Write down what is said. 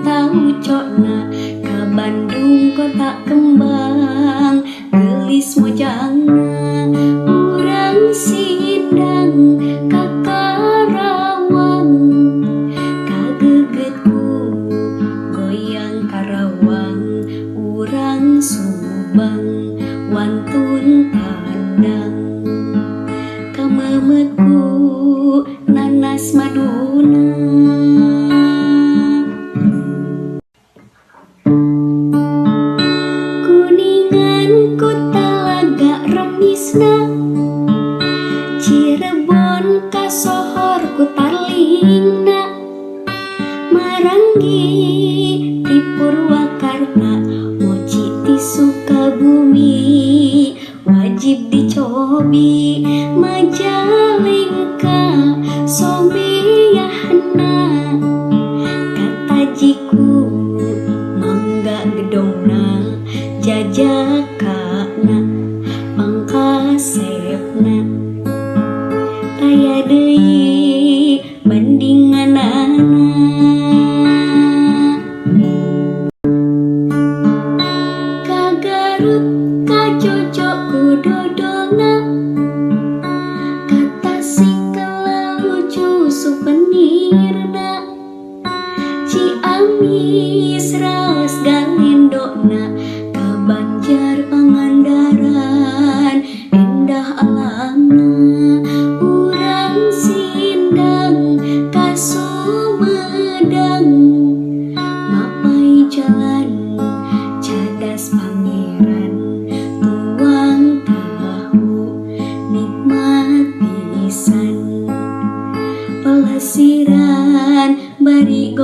tahu cokna ka Bandung kota kembang gelis mojangna urang sidang ka Karawang kagegetku goyang Karawang urang Subang wantun pandang kamemetku nanas maduna kuningan ku talaga remisna Cirebon kasohor ku tarlingna Maranggi ti Purwakarta moci ti Sukabumi wajib dicobi Majalengka Sobeahna katajiku mangga gedongna jajakana pangkasepna aya deui bandinganana ka Garut kacocok ku dodolna ka Tasik lucu souvenirna Ciamis raos galendona ka Banjar Pangandaran endah alamna urang sindang ka Sumedang mapai jalan cadas pangeran tuang tahu nikmat pisan pelesiran bari